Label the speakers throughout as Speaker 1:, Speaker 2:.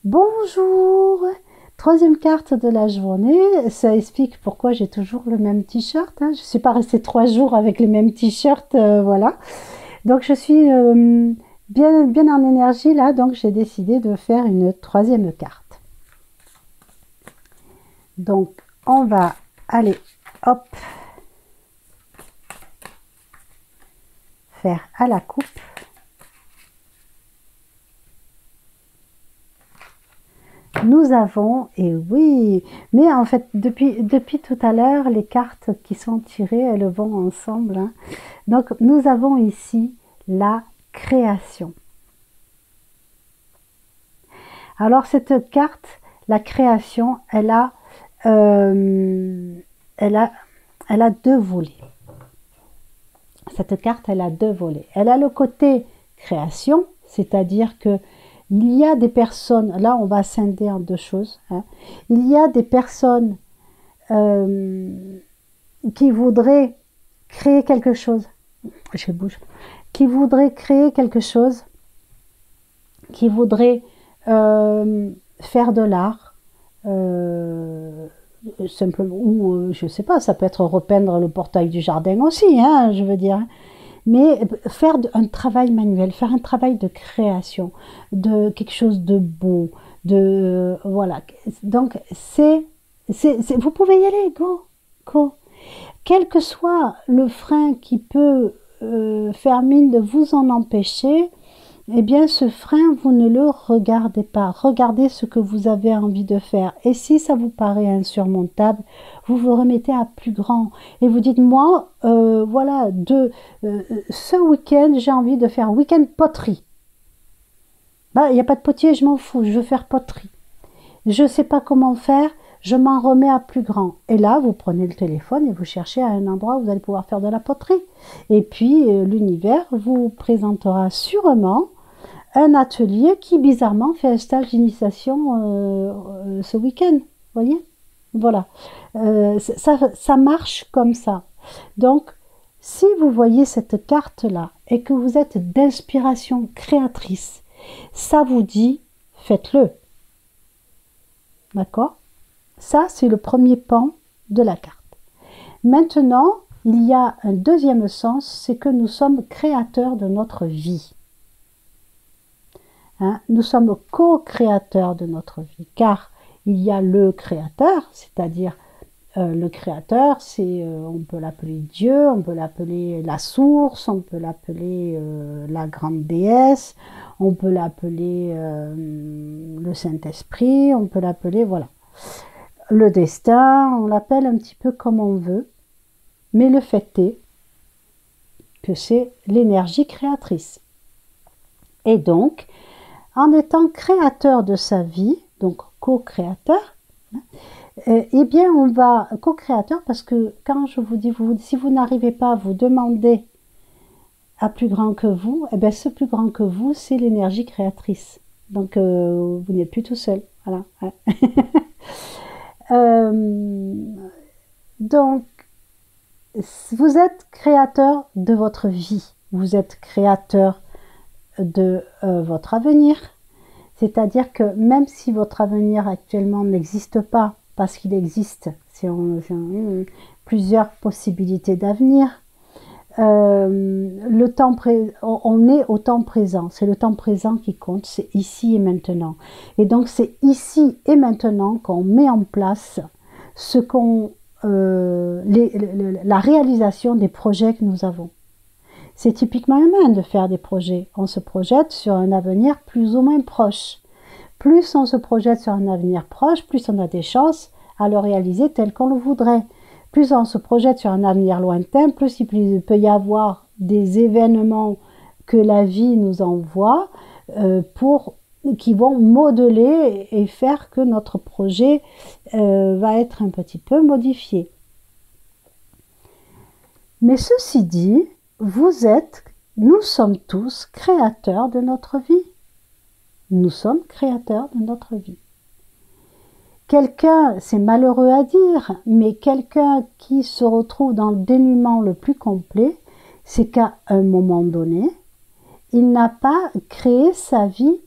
Speaker 1: Bonjour! Troisième carte de la journée, ça explique pourquoi j'ai toujours le même t-shirt, hein. Je ne suis pas restée 3 jours avec les mêmes t-shirts, voilà. Donc je suis bien en énergie là, donc j'ai décidé de faire une troisième carte. Donc on va aller, hop, faire à la coupe. Nous avons, et oui, mais en fait, depuis tout à l'heure, les cartes qui sont tirées, elles vont ensemble, hein. Donc, nous avons ici la création. Alors, cette carte, la création, elle a deux volets. Cette carte, elle a deux volets. Elle a le côté création, c'est-à-dire que il y a des personnes, là on va scinder en deux choses, hein. Il y a des personnes qui voudraient créer quelque chose, je bouge, qui voudraient créer quelque chose, qui voudraient faire de l'art, simplement, ou je sais pas, ça peut être repeindre le portail du jardin aussi, hein, je veux dire. Mais faire un travail manuel, faire un travail de création, de quelque chose de beau, voilà. Donc vous pouvez y aller, go, go. Quel que soit le frein qui peut faire mine de vous en empêcher, eh bien ce frein, vous ne le regardez pas. Regardez ce que vous avez envie de faire. Et si ça vous paraît insurmontable, vous vous remettez à plus grand. Et vous dites, moi, voilà, ce week-end, j'ai envie de faire week-end poterie. Bah, il n'y a pas de potier, je m'en fous, je veux faire poterie. Je ne sais pas comment faire, je m'en remets à plus grand. Et là, vous prenez le téléphone et vous cherchez à un endroit où vous allez pouvoir faire de la poterie. Et puis, l'univers vous présentera sûrement un atelier qui bizarrement fait un stage d'initiation ce week-end. Vous voyez? Voilà. Ça marche comme ça. Donc, si vous voyez cette carte-là et que vous êtes d'inspiration créatrice, ça vous dit, faites-le. D'accord? Ça, c'est le premier pan de la carte. Maintenant, il y a un deuxième sens, c'est que nous sommes créateurs de notre vie. Hein, nous sommes co-créateurs de notre vie, car il y a le créateur, c'est-à-dire le créateur, on peut l'appeler Dieu, on peut l'appeler la source, on peut l'appeler la grande déesse, on peut l'appeler le Saint-Esprit, on peut l'appeler, voilà, le destin, on l'appelle un petit peu comme on veut, mais le fait est que c'est l'énergie créatrice. Et donc, en étant créateur de sa vie, donc co-créateur, eh bien on va co-créateur parce que quand je vous dis, si vous n'arrivez pas à vous demander à plus grand que vous, eh bien ce plus grand que vous, c'est l'énergie créatrice. Donc vous n'êtes plus tout seul. Voilà. Donc vous êtes créateur de votre vie, vous êtes créateur de votre avenir. C'est-à-dire que même si votre avenir actuellement n'existe pas, parce qu'il existe plusieurs possibilités d'avenir, on est au temps présent, c'est le temps présent qui compte, c'est ici et maintenant. Et donc c'est ici et maintenant qu'on met en place la réalisation des projets que nous avons. C'est typiquement humain de faire des projets. On se projette sur un avenir plus ou moins proche. Plus on se projette sur un avenir proche, plus on a des chances à le réaliser tel qu'on le voudrait. Plus on se projette sur un avenir lointain, plus il peut y avoir des événements que la vie nous envoie qui vont modeler et faire que notre projet va être un petit peu modifié. Mais ceci dit, nous sommes tous créateurs de notre vie. Nous sommes créateurs de notre vie. Quelqu'un, c'est malheureux à dire, mais quelqu'un qui se retrouve dans le dénuement le plus complet, c'est qu'à un moment donné, il n'a pas créé sa vie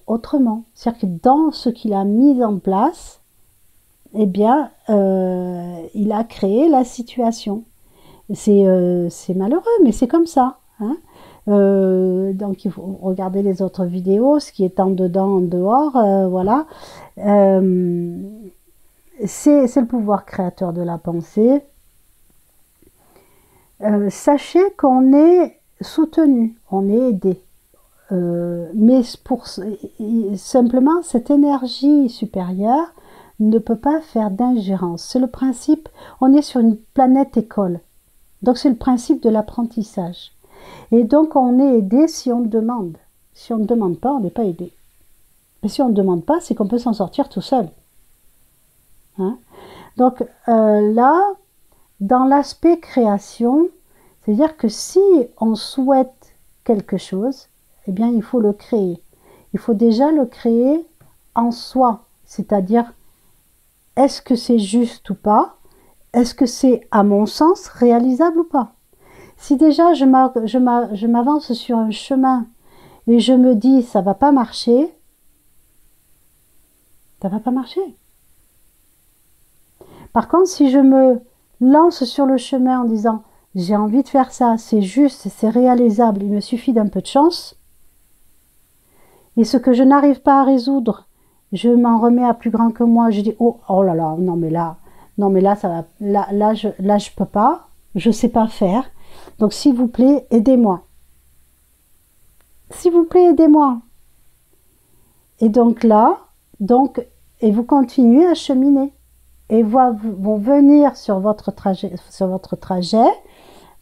Speaker 1: autrement. C'est-à-dire que dans ce qu'il a mis en place, eh bien, il a créé la situation. C'est malheureux, mais c'est comme ça. Hein. Donc, il faut regarder les autres vidéos, ce qui est en dedans, en dehors, voilà. C'est le pouvoir créateur de la pensée. Sachez qu'on est soutenu, on est aidé. Mais simplement, cette énergie supérieure ne peut pas faire d'ingérence. C'est le principe, on est sur une planète école. Donc c'est le principe de l'apprentissage. Et donc on est aidé si on demande. Si on ne demande pas, on n'est pas aidé. Mais si on ne demande pas, c'est qu'on peut s'en sortir tout seul. Hein? Donc là, dans l'aspect création, c'est-à-dire que si on souhaite quelque chose, eh bien il faut le créer. Il faut déjà le créer en soi. C'est-à-dire, est-ce que c'est juste ou pas? Est-ce que c'est, à mon sens, réalisable ou pas? Si déjà je m'avance sur un chemin et je me dis ça va pas marcher, ça va pas marcher. Par contre, si je me lance sur le chemin en disant j'ai envie de faire ça, c'est juste, c'est réalisable, il me suffit d'un peu de chance, et ce que je n'arrive pas à résoudre, je m'en remets à plus grand que moi, je dis oh là là, non mais là ça va, là je peux pas, je sais pas faire. Donc s'il vous plaît, aidez-moi. S'il vous plaît, aidez-moi. Et donc là, et vous continuez à cheminer. Et vont venir sur votre trajet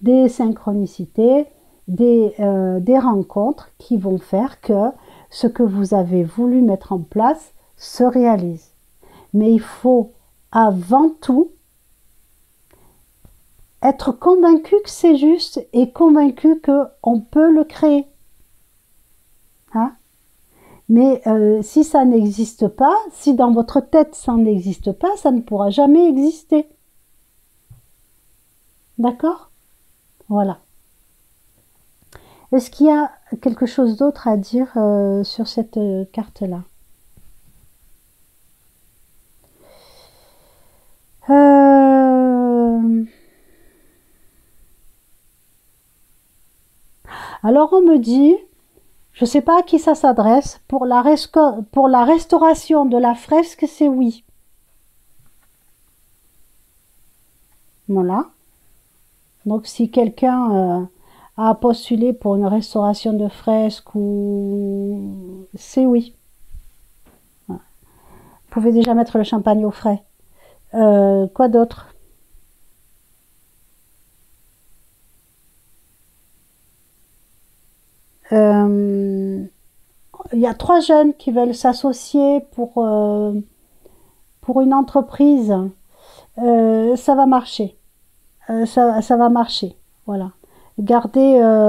Speaker 1: des synchronicités, des rencontres qui vont faire que ce que vous avez voulu mettre en place se réalise. Mais il faut avant tout être convaincu que c'est juste et convaincu qu'on peut le créer. Hein? Mais si ça n'existe pas, si dans votre tête ça n'existe pas, ça ne pourra jamais exister. D'accord? Voilà. Est-ce qu'il y a quelque chose d'autre à dire sur cette carte-là? Alors on me dit, je ne sais pas à qui ça s'adresse, pour la restauration de la fresque, c'est oui. Voilà. Donc si quelqu'un a postulé pour une restauration de fresque, c'est oui. Voilà. Vous pouvez déjà mettre le champagne au frais. Quoi d'autre? Il y a 3 jeunes qui veulent s'associer pour une entreprise. Ça va marcher. Ça va marcher. Voilà.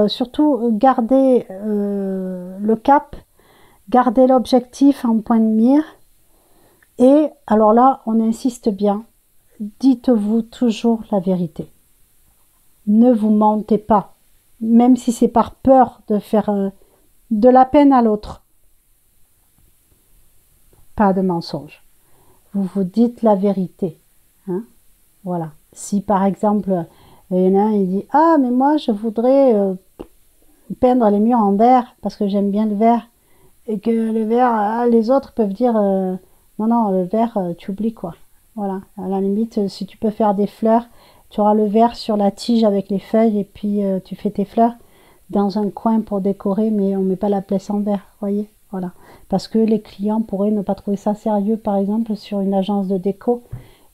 Speaker 1: Surtout gardez le cap, gardez l'objectif en point de mire. Et alors là, on insiste bien. Dites-vous toujours la vérité. Ne vous mentez pas. Même si c'est par peur de faire de la peine à l'autre. Pas de mensonge. Vous vous dites la vérité. Hein? Voilà. Si par exemple, il y en a un, il dit « Ah, mais moi, je voudrais peindre les murs en vert parce que j'aime bien le vert. » Et que le vert, les autres peuvent dire « Non, non, le vert, tu oublies quoi. » Voilà. À la limite, si tu peux faire des fleurs, tu auras le vert sur la tige avec les feuilles et puis tu fais tes fleurs dans un coin pour décorer, mais on ne met pas la pièce en vert, voyez. Voilà. Parce que les clients pourraient ne pas trouver ça sérieux, par exemple, sur une agence de déco,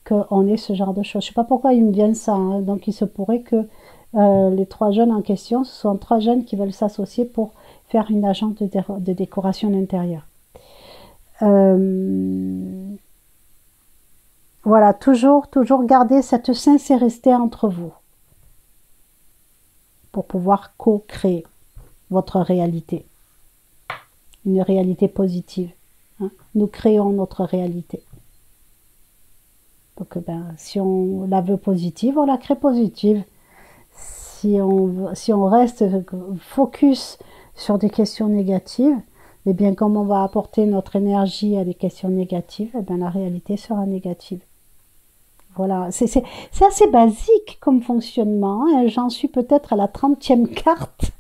Speaker 1: qu'on ait ce genre de choses. Je ne sais pas pourquoi ils me viennent ça. Hein. Donc, il se pourrait que les 3 jeunes en question, ce sont 3 jeunes qui veulent s'associer pour faire une agence de décoration d'intérieur. Voilà, toujours garder cette sincérité entre vous pour pouvoir co-créer votre réalité. Une réalité positive. Hein. Nous créons notre réalité. Donc, si on la veut positive, on la crée positive. Si on reste focus sur des questions négatives, Eh bien, comme on va apporter notre énergie à des questions négatives, eh bien, la réalité sera négative. Voilà, c'est assez basique comme fonctionnement, hein. J'en suis peut-être à la 30e carte.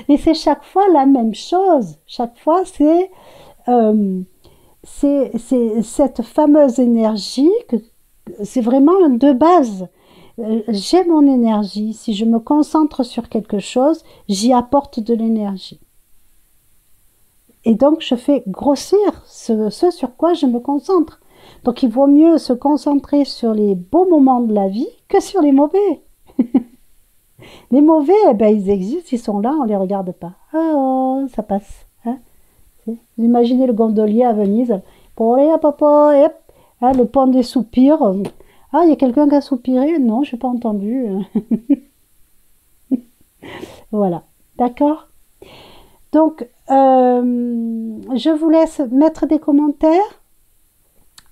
Speaker 1: Et c'est chaque fois la même chose. Chaque fois, euh, c'est cette fameuse énergie, c'est vraiment de base. J'ai mon énergie. Si je me concentre sur quelque chose, j'y apporte de l'énergie. Et donc, je fais grossir ce sur quoi je me concentre. Donc, il vaut mieux se concentrer sur les beaux moments de la vie que sur les mauvais. Les mauvais, eh ben, ils existent, ils sont là, on ne les regarde pas. Oh, ça passe. Hein. Vous imaginez le gondolier à Venise. Papa, hein, le pont des soupirs. Ah, il y a quelqu'un qui a soupiré? Non, je n'ai pas entendu. Voilà. D'accord. Donc, je vous laisse mettre des commentaires.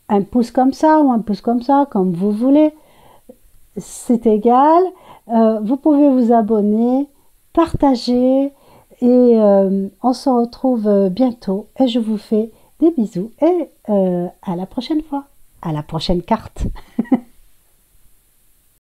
Speaker 1: Un pouce comme ça ou un pouce comme ça, comme vous voulez. C'est égal. Vous pouvez vous abonner, partager et on se retrouve bientôt. Et je vous fais des bisous et à la prochaine fois, à la prochaine carte.